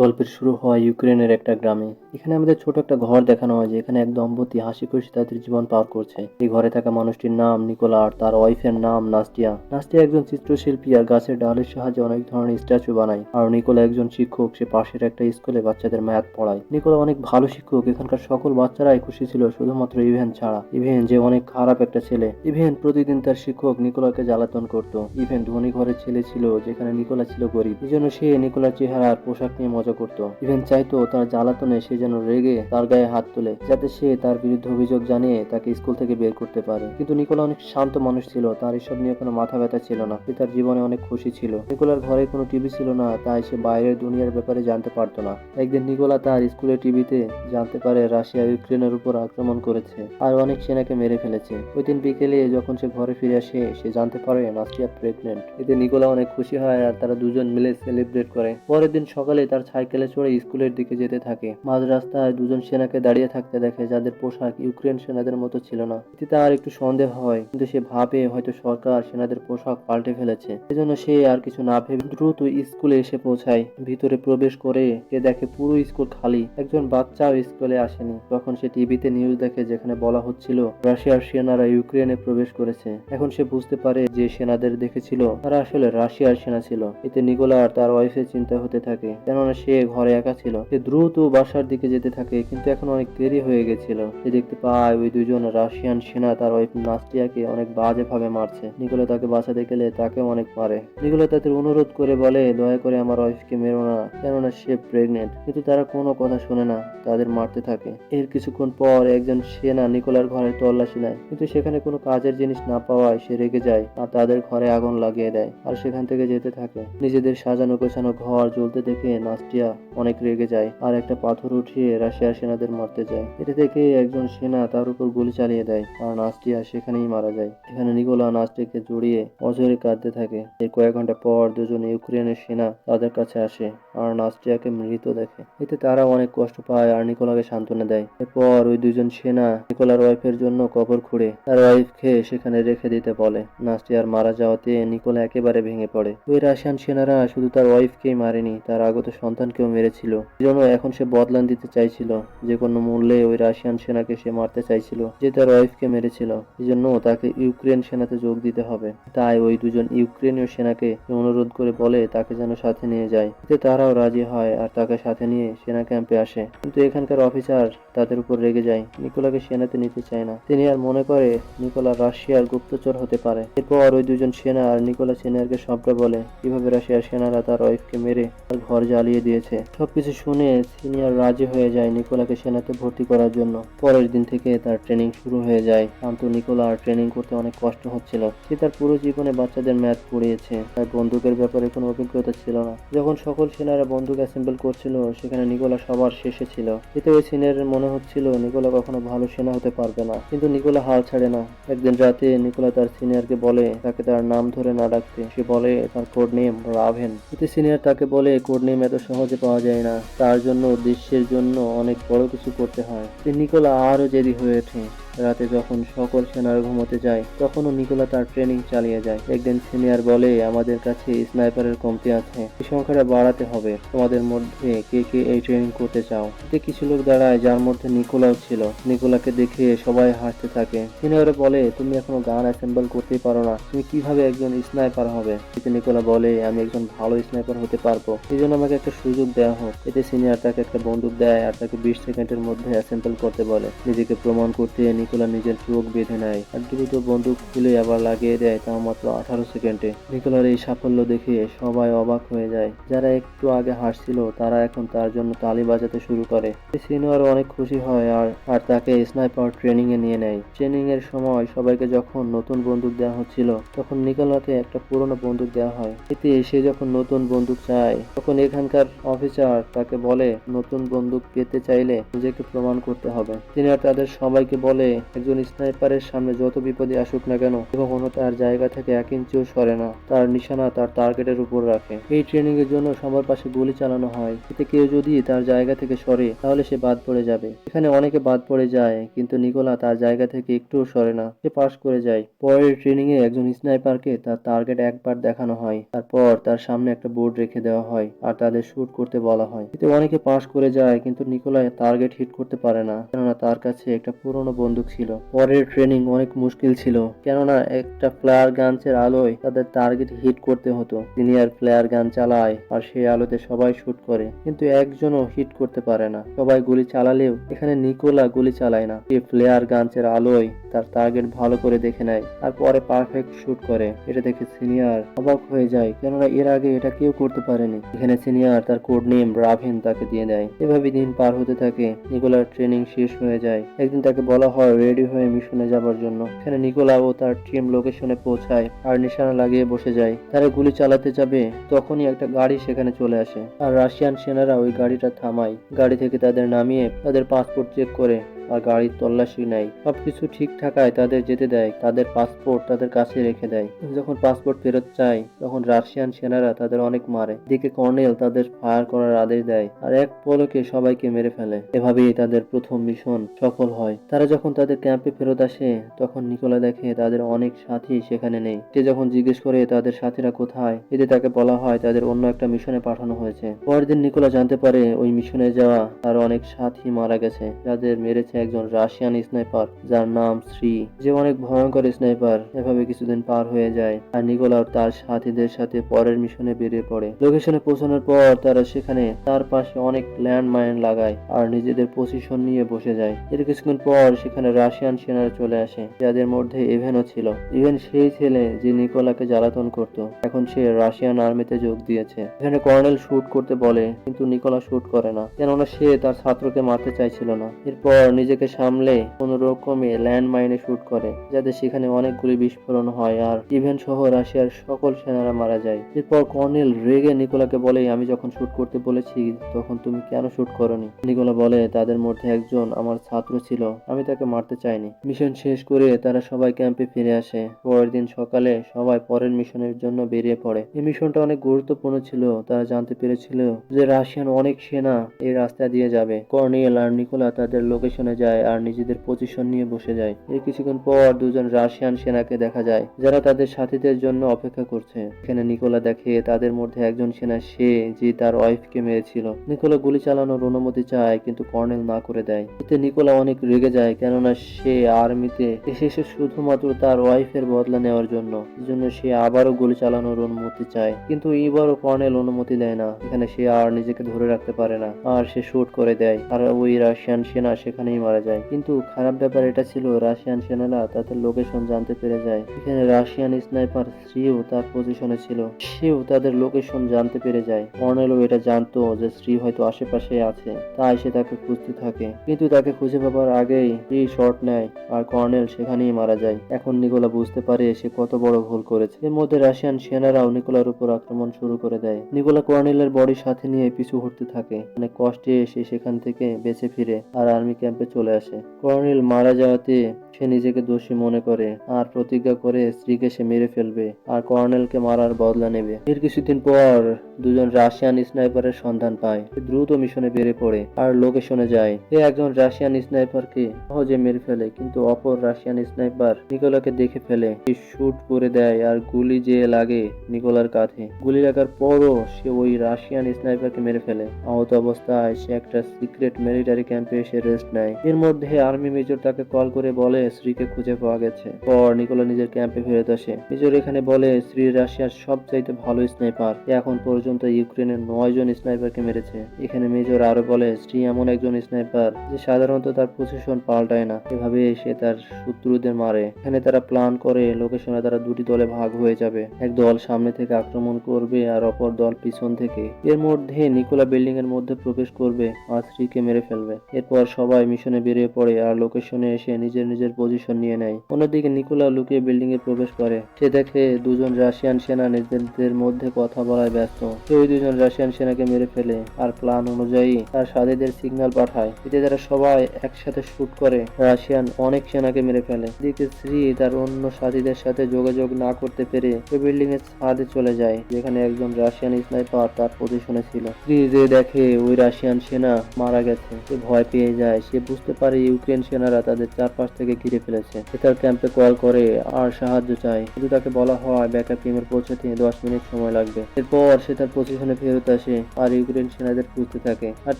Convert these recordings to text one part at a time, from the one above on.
গল্পের শুরু হয় ইউক্রেনের একটা গ্রামে। এখানে আমাদের ছোট একটা ঘর দেখানো হয়, যেখানে এক দম্পতি হাসি খুশি তাদের জীবন পার করছে। এই ঘরে থাকা মানুষটির নাম নিকোলা আর তার ওয়াইফের নাম নাস্টিয়া। নাস্টিয়া একজন চিত্রশিল্পী আর গাছের ডালের সাহায্যে অনেক ধরনের স্ট্যাচু বানায়। আর নিকোলা একজন শিক্ষক, সে পাশের একটা স্কুলে বাচ্চাদের ম্যাথ পড়ায়। নিকোলা অনেক ভালো শিক্ষক, এখানকার সকল বাচ্চারাই খুশি ছিল, শুধুমাত্র ইভেন ছাড়া। ইভেন যে অনেক খারাপ একটা ছেলে। ইভেন প্রতিদিন তার শিক্ষক নিকোলাকে জ্বালাতন করত। ইভেন ধনী ঘরের ছেলে ছিল, যেখানে নিকোলা ছিল গরিব। এই জন্য সে নিকোলার চেহারা আর পোশাক নিয়ে মজা করত। ইভেন চাইতো তার জ্বালাতনে সে যেন রেগে তার গায়ে হাত তোলে, যাতে সে তার বিরুদ্ধে অভিযোগ জানিয়ে তাকে স্কুল থেকে বের করতে পারে। কিন্তু নিকোলা অনেক শান্ত মানুষ ছিল, তার এসব নিয়ে কোনো মাথা ব্যথা ছিল না। সে তার জীবনে অনেক খুশি ছিল। নিকোলার ঘরে কোনো টিভি ছিল না, তাই সে বাইরের দুনিয়ার ব্যাপারে জানতে পারতো না। একদিন নিকোলা তার স্কুলের টিভিতে জানতে পারে রাশিয়া ইউক্রেনের উপর আক্রমণ করেছে আর অনেক সেনাকে মেরে ফেলেছে। ওই দিন বিকেলে যখন সে ঘরে ফিরে আসে, সে জানতে পারে নাস্টিয়া প্রেগনেন্ট। এতে নিকোলা অনেক খুশি হয় আর তারা দুজন মিলে সেলিব্রেট করে। পরের দিন সকালে তার সাইকেলে চড়ে স্কুলের দিকে যেতে থাকে। মাঝ রাস্তায় দুজন সেনাকে দাঁড়িয়ে থাকতে দেখে, যাদের পোশাক ইউক্রেন সেনাদের মতো ছিল না। এতে তার একটু সন্দেহ হয়, কিন্তু সে ভাবে হয়তো সরকার সেনাদের পোশাক পাল্টে ফেলেছে। এজন্য সে আর কিছু না ভেবে দ্রুত স্কুলে এসে পৌঁছায়। ভিতরে প্রবেশ করে সে দেখে পুরো স্কুল খালি, একজন বাচ্চাও স্কুলে আসেনি। তখন সে টিভিতে নিউজ দেখে, যেখানে বলা হচ্ছিল রাশিয়ার সেনারা ইউক্রেনে প্রবেশ করেছে। এখন সে বুঝতে পারে যে সেনাদের দেখেছিল তারা আসলে রাশিয়ার সেনা ছিল। এতে নিকোলা আর তার ওয়াইফের চিন্তা হতে থাকে, কেননা সে ঘরে একা ছিল। সে দ্রুত বাসার দিকে যেতে থাকে, কিন্তু এখন অনেক দেরি হয়ে গেছিল। সে দেখতে পায় ওই দুজন রাশিয়ান সেনা তার ওয়াইফ নাস্টিয়াকে অনেক বাজে ভাবে মারছে। নিকোলা তাকে বাঁচাতে গেলে তাকেও অনেক মারে। নিকোলা তাদের অনুরোধ করে বলে, দয়া করে আমার ওয়াইফকে মেরো না, কেননা সে প্রেগনেন্ট। কিন্তু তারা কোনো কথা শুনে না, তাদের মারতে থাকে। এর কিছুক্ষণ পর একজন সেনা নিকোলার ঘরে তল্লাশি নেয়, কিন্তু সেখানে কোনো কাজের জিনিস না পাওয়ায় সে রেগে যায় আর তাদের ঘরে আগুন লাগিয়ে দেয় আর সেখান থেকে যেতে থাকে। নিজেদের সাজানো গোছানো ঘর জ্বলতে দেখে নাস্টিয়া অনেক রেগে যায় আর একটা পাথর উঠিয়ে রাশিয়ার সেনাদের মারতে যায়। এটা দেখে একজন সেনা তার উপর গুলি চালিয়ে দেয় আর নাস্টিয়া সেখানেই মারা যায়। এখানে নিকোলা নাস্টিয়াকে জড়িয়ে অঝরে কাঁদতে থাকে। এর কয়েক ঘন্টা পর দুজন ইউক্রেনের সেনা তাদের কাছে আসে আর নাস্টিয়াকে মৃত দেখে। এতে তারা অনেক কষ্ট পায় আর নিকোলাকে সান্ত্বনা দেয়। এরপর ওই দুজন সেনা নিকোলার ওয়াইফের জন্য কবর খুঁড়ে তার ওয়াইফকে সেখানে রেখে দিতে বলে। নাস্টিয়ার মারা যাওয়াতে নিকোলা একেবারে ভেঙে পড়ে। ওই রাশিয়ান সেনারা শুধু তার ওয়াইফকেই মারেনি, তার আগত সন্তানকেও মেরেছিল। এজন্য এখন সে বদলান দিতে চাইছিল, যে কোনো মূল্যে ওই রাশিয়ান সেনাকে সে মারতে চাইছিল যে তার ওয়াইফকে মেরেছিল। এজন্য তাকে ইউক্রেন সেনাতে যোগ দিতে হবে। তাই ওই দুজন ইউক্রেনীয় সেনাকে অনুরোধ করে বলে তাকে যেন সাথে নিয়ে যায়। এতে তারাও রাজি হয় আর তাকে সাথে নিয়ে সেনা ক্যাম্পে আসে। কিন্তু এখানকার অফিসার তাদের উপর রেগে যায়, নিকোলাকে সেনাতে নিতে চায় না। তিনি আর মনে করে নিকোলা রাশিয়ার গুপ্তচর হতে পারে। এরপর ওই দুজন সেনা আর নিকোলা সিনিয়রকে সবটা বলে, কিভাবে রাশিয়ার সেনারা তার ওয়াইফকে মেরে তার ঘর জ্বালিয়ে দিয়েছে। সবকিছু শুনে সিনিয়র রাজি হয়ে যায় নিকোলাকে সেনাতে ভর্তি করার জন্য। পরের দিন থেকে তার ট্রেনিং শুরু হয়ে যায়। কিন্তু নিকোলার ট্রেনিং করতে অনেক কষ্ট হচ্ছিল। সে তার পুরো জীবনে বাচ্চাদের ম্যাথ পড়িয়েছে, তার বন্দুকের ব্যাপারে কোনো অভিজ্ঞতা ছিল না। যখন সকল সেনারা বন্দুক অ্যাসেম্বল করছিল, সেখানে নিকোলা সবার শেষে ছিল। এতে ওই সিনিয়রের মনে হচ্ছিল নিকোলা কখনো ভালো সেনা হতে পারবে না। কিন্তু নিকোলা হাল ছাড়ে না। একদিন রাতে নিকোলা তার সিনিয়রকে বলে তাকে তার নাম ধরে না ডাকতে। সে বলে তার কোড নেম রাভেন। এতে সিনিয়র তাকে বলে কোড নেম এত সহজে পাওয়া যায় না, তার জন্য উদ্দেশ্যের জন্য অনেক বড় কিছু করতে হয়। নিকোলা আরো জেদি হয়ে ওঠে। রাতে যখন সকল সেনারা ঘুমোতে যায়, তখনও নিকোলা তার ট্রেনিং চালিয়ে যায়। একদিন সিনিয়র বলে, আমাদের কাছে স্নাইপারের কমতি আছে, এই সংখ্যাটা বাড়াতে হবে। তোমাদের মধ্যে কে কে এই ট্রেনিং করতে চাও? এতে কিছু লোক দাঁড়ায়, যার মধ্যে নিকোলাও ছিল। নিকোলাকে দেখে সবাই হাসতে থাকে। সিনিয়র বলে, তুমি এখনো গান অ্যাসেম্বল করতেই পারো না, তুমি কিভাবে একজন স্নাইপার হবে? এতে নিকোলা বলে, আমি একজন ভালো স্নাইপার হতে পারবো, এই জন্য আমাকে একটা সুযোগ দেওয়া হোক। এতে সিনিয়র তাকে একটা বন্দুক দেয় আর তাকে 20 সেকেন্ডের মধ্যে অ্যাসেম্বল করতে বলে। নিজেকে প্রমাণ করতে নিকোলা নিজের চোখ বেঁধে নেয় আর দ্রুত বন্দুক খুলে আবার লাগিয়ে দেয়, তাও মাত্র 18 সেকেন্ডে। নিকোলার এই সাফল্য দেখে সবাই অবাক হয়ে যায়। যারা একটু আগে হাসছিল, তারা এখন তার জন্য তালি বাজাতে শুরু করে। সিনিয়র অনেক খুশি হয় আর তাকে স্নাইপার ট্রেনিং এ নিয়ে নেয়। ট্রেনিং এর সময় সবাইকে যখন নতুন বন্দুক দেওয়া হচ্ছিল, তখন নিকোলাকে একটা পুরনো বন্দুক দেওয়া হয়। এতে সে যখন নতুন বন্দুক চায়, তখন এখানকার অফিসার তাকে বলে, নতুন বন্দুক পেতে চাইলে নিজেকে প্রমাণ করতে হবে। সিনিয়র তাদের সবাইকে বলে, একজন স্নাইপারের সামনে যত বিপদই আসুক না কেন কখনো তার জায়গা থেকে 1 ইঞ্চিও সরে না, তার নিশানা তার টার্গেটের উপর রাখে। এই ট্রেনিং এর জন্য সবার পাশে গুলি চালানো হয়, এতে কেউ যদি তার জায়গা থেকে সরে তাহলে সে বাদ পড়ে যাবে। এখানে অনেকে বাদ পড়ে যায়, কিন্তু নিকোলা তার জায়গা থেকে একটুও সরে না, সে পাস করে যায়। পরের ট্রেনিং এ একজন স্নাইপারকে তার টার্গেট একবার দেখানো হয়, তারপর তার সামনে একটা বোর্ড রেখে দেওয়া হয় আর তাদের শুট করতে বলা হয়। এতে অনেকে পাস করে যায়, কিন্তু নিকোলা টার্গেট হিট করতে পারে না, কেননা তার কাছে একটা পুরনো বন্দুক ছিল। পরের ট্রেনিং অনেক মুশকিল ছিল, কেননা একটা ফ্লায়ার গানসের আলোয় তাদের টার্গেট হিট করতে হতো। সিনিয়র ফ্লায়ার গান চালায় আর সেই আলোতে সবাই শুট করে, কিন্তু একজনও হিট করতে পারে না। সবাই গুলি চালালেও এখানে নিকোলা গুলি চালায় না, সে ফ্লেয়ার গানসের আলোয় তার টার্গেট ভালো করে দেখে নেয় আর পরে পারফেক্ট শুট করে। এটা দেখে সিনিয়র অবাক হয়ে যায়, কেননা এর আগে এটা কেউ করতে পারেনি। এখানে সিনিয়র তার কোড নেম রাভেন তাকে দিয়ে দেয়। এভাবে দিন পার হতে থাকে, নিকোলার ট্রেনিং শেষ হয়ে যায়। একদিন তাকে বলা হয় রেডি হয়ে মিশনে যাবার জন্য। এখানে নিকোলা ও তার টিম লোকেশনে পৌঁছায় আর নিশানা লাগিয়ে বসে যায়। তারা গুলি চালাতে যাবে, তখনই একটা গাড়ি সেখানে চলে আসে আর রাশিয়ান সেনারা ওই গাড়িটা থামায়। গাড়ি থেকে তাদের নামিয়ে তাদের পাসপোর্ট চেক করে আর গাড়ির তল্লাশি নেয়। সবকিছু ঠিক থাকায় তাদের যেতে দেয়, তাদের পাসপোর্ট তাদের কাছে রেখে দেয়। যখন পাসপোর্ট ফেরত চায় তখন রাশিয়ান সেনারা তাদের অনেক মারে। দিকে কর্নেল তাদের ফায়ার করার আদেশ দেয় আর এক পলকে সবাইকে মেরে ফেলে। এভাবেই তাদের প্রথম মিশন সফল হয়। তারা যখন তাদের ক্যাম্পে ফেরত আসে তখন নিকোলা দেখে তাদের অনেক সাথী সেখানে নেই। সে যখন জিজ্ঞেস করে তাদের সাথীরা কোথায়, এতে তাকে বলা হয় তাদের অন্য একটা মিশনে পাঠানো হয়েছে। পরের দিন নিকোলা জানতে পারে ওই মিশনে যাওয়া তার অনেক সাথী মারা গেছে, যাদের মেরেছে একজন রাশিয়ান স্নাইপার যার নাম শ্রী, যে অনেক ভয়ঙ্কর স্নাইপার। এভাবে কিছুদিন পার হয়ে যায় আর নিকোলা তার সাথীদের সাথে পরের মিশনে বেরিয়ে পড়ে। লোকেশনে পৌঁছানোর পর তারা সেখানে তার পাশে অনেক ল্যান্ড মাইন লাগায় আর নিজেদের পজিশন নিয়ে বসে যায়। এর কিছুক্ষণ পর সেখানে রাশিয়ান সেনারা চলে আসে, যাদের মধ্যে ইভেনও ছিল। ইভেন সেই ছেলে যে নিকোলাকে জ্বালাতন করত, এখন সে রাশিয়ান আর্মিতে যোগ দিয়েছে। এখানে কর্নেল শুট করতে বলে, কিন্তু নিকোলা শুট করে না, কেননা সে তার ছাত্রকে মারতে চাইছিল না। এরপর নিজেকে সামলে কোন রকমে ল্যান্ড মাইনে শুট করে, যাতে সেখানে অনেকগুলি বিস্ফোরণ হয় আর ইভেন সহ রাশিয়ার সকল সেনারা মারা যায়। এরপর কর্নেল রেগে নিকোলাকে বলে, আমি যখন শুট করতে বলেছি তখন তুমি কেন শুট করনি? নিকোলা বলে, তাদের মধ্যে একজন আমার ছাত্র ছিল, আমি তাকে মারতে চাইনি। মিশন শেষ করে তারা সবাই ক্যাম্পে ফিরে আসে। পরের দিন সকালে সবাই পরের মিশনের জন্য বেরিয়ে পড়ে। এই মিশনটা অনেক গুরুত্বপূর্ণ ছিল, তারা জানতে পেরেছিল যে রাশিয়ান অনেক সেনা এই রাস্তা দিয়ে যাবে। কর্নেল আর নিকোলা তাদের লোকেশনে যায় আর নিজেদের পজিশন নিয়ে বসে যায়। এর কিছুক্ষণ পর দুজন রাশিয়ান সেনাকে দেখা যায়, যারা তাদের সাথীদের জন্য অপেক্ষা করছে। এখানে নিকোলা দেখে তাদের মধ্যে একজন সেনা সে যে তার ওয়াইফকে মেরেছিল। নিকোলা গুলি চালানোর অনুমতি চায়, কিন্তু কর্নেল না করে দেয়। এতে নিকোলা অনেক রেগে যায়, কেননা সে আর্মিতে এসেছে শুধুমাত্র তার ওয়াইফের বদলা নেওয়ার জন্য। এজন্য সে আবারও গুলি চালানোর অনুমতি চায়, কিন্তু এবারও কর্নেল অনুমতি দেয় না। এখানে সে আর নিজেকে ধরে রাখতে পারে না আর সে শুট করে দেয় আর ওই রাশিয়ান সেনা সেখানেই মারা যায়। কিন্তু খারাপ ব্যাপার এটা ছিল, রাশিয়ান সেনারা তাদের লোকেশন জানতে পেরে যায়। এখানে রাশিয়ান স্নাইপার শ্রীও তার পজিশনে ছিল, সেও তাদের লোকেশন জানতে পেরে যায়। কর্নেলও এটা জানতো যে শ্রী হয়তো আশেপাশে আছে, তাই সে তাকে খুঁজতে থাকে, কিন্তু তাকে খুঁজে পাবার আগেই শ্রী শট নেয় আর কর্নেল সেখানেই মারা যায়। এখন নিকোলা বুঝতে পারে সে কত বড় ভুল করেছে। এর মধ্যে রাশিয়ান সেনারাও নিকোলার উপর আক্রমণ শুরু করে দেয়। নিকোলা কর্নেলের বডি সাথে নিয়ে পিছু হটতে থাকে। অনেক কষ্টে সে সেখান থেকে বেঁচে ফিরে আর আর্মি ক্যাম্পে চলে আসে। কর্নেল মারা যাওয়াতে সে নিজেকে দোষী মনে করে আর প্রতিজ্ঞা করে স্ত্রীকে সে মেরে ফেলবে আর কর্নেলকে মারার বদলা নেবে। এর কিছুদিন পর দুজন রাশিয়ান স্নাইপারের সন্ধান পায়। সে দ্রুত মিশনে বেরিয়ে পড়ে আর লোকেশনে যায়। সে একজন রাশিয়ান স্নাইপারকে সহজে মেরে ফেলে, কিন্তু অপর রাশিয়ান স্নাইপার নিকোলাকে দেখে ফেলে। সে শুট করে দেয় আর গুলি যে লাগে নিকোলার কাঁধে। গুলি লাগার পরও সে ওই রাশিয়ান স্নাইপারকে মেরে ফেলে। আহত অবস্থায় সে একটা সিক্রেট মিলিটারি ক্যাম্পে এসে রেস্ট নেয়। এর মধ্যে আর্মি মেজর তাকে কল করে বলে শ্রীকে খুঁজে পাওয়া গেছে। পর নিকোলা নিজের ক্যাম্পে ফেরত আসে। মেজর এখানে বলে শ্রী রাশিয়ার সবচাইতে ভালো স্নাইপার, এখন পর্যন্ত ইউক্রেনের 9 জন স্নাইপারকে মেরেছে। এখানে মেজর আরো বলে শ্রী এমন একজন স্নাইপার যে সাধারণত তার পজিশন পাল্টায় না, এভাবে সে তার শত্রুদের মারে। এখানে তারা প্ল্যান করে লোকেশনে তারা দুটি দলে ভাগ হয়ে যাবে, এক দল সামনে থেকে আক্রমণ করবে আর অপর দল পিছন থেকে। এর মধ্যে নিকোলা বিল্ডিং এর মধ্যে প্রবেশ করবে আর শ্রীকে মেরে ফেলবে। এরপর সবাই মিশন লোকেশনে বেরিয়ে পড়ে আর লোকেশনে এসে নিজের নিজের পজিশন নিয়ে নেয়। অন্যদিকে নিকোলা লুকিয়ে বিল্ডিং এ প্রবেশ করে। সে দেখে দুজন রাশিয়ান সেনা নিজেদের মধ্যে কথা বলায় ব্যস্ত। সে ওই দুজন রাশিয়ান সেনাকে মেরে ফেলে আর প্ল্যান অনুযায়ী তার সাথীদের সিগন্যাল পাঠায়। এতে তারা সবাই একসাথে শুট করে রাশিয়ান অনেক সেনাকে মেরে ফেলে। এদিকে শ্রী তার অন্য সাথীদের সাথে যোগাযোগ না করতে পেরে ওই বিল্ডিং এর ছাদে চলে যায়, যেখানে একজন রাশিয়ান স্নাইপার তার পজিশনে ছিল। শ্রী যে দেখে ওই রাশিয়ান সেনা মারা গেছে, সে ভয় পেয়ে যায়। সে বুঝতে পারে ইউক্রেন সেনারা তাদের চারপাশ থেকে ঘিরে ফেলেছে। সে তার ক্যাম্পে কল করে আর সাহায্য চায়, কিন্তু তাকে বলা হয় ব্যাকআপ টিমের পৌঁছাতে 10 মিনিট সময় লাগবে। এরপর সে তার পজিশনে ফেরত আসে আর ইউক্রেন সেনাদের খুঁজতে থাকে। আর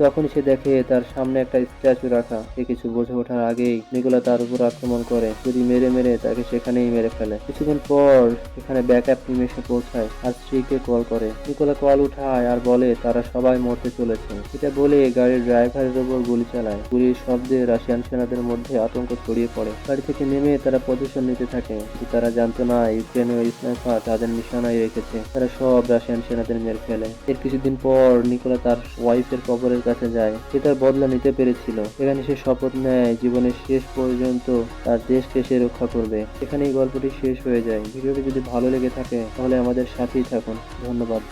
তখনই সে দেখে তার সামনে একটা স্ট্যাচু রাখা। সে কিছু বোঝে ওঠার আগেই নিকোলা তার উপর আক্রমণ করে, ছুরি মেরে মেরে তাকে সেখানেই মেরে ফেলে। কিছুক্ষণ পর এখানে ব্যাকআপ টিম এসে পৌঁছায় আর স্ত্রীকে কল করে। নিকোলা কল উঠায় আর বলে তারা সবাই মরতে চলেছে। এটা বলে গাড়ির ড্রাইভারের উপর গুলি চালায়। গুলির শব্দে রাশিয়ান সেনাদের মধ্যে আতঙ্ক ছড়িয়ে পড়ে। গাড়ি থেকে নেমে তারা পজিশন নিতে থাকে, কিন্তু তারা জানতো না ইউক্রেনীয় স্নাইপার তাদের নিশানায় রেখেছে। তারা সব রাশিয়ান সেনাদের মেরে ফেলে। এর কিছুদিন পর নিকোলা তার ওয়াইফের কবরের কাছে যায়। সে তার বদলা নিতে পেরেছিল। এখানে সে শপথ নেয় জীবনের শেষ পর্যন্ত তার দেশকে সে রক্ষা করবে। এখানেই গল্পটি শেষ হয়ে যায়। ভিডিওটি যদি ভালো লেগে থাকে তাহলে আমাদের সাথেই থাকুন। ধন্যবাদ।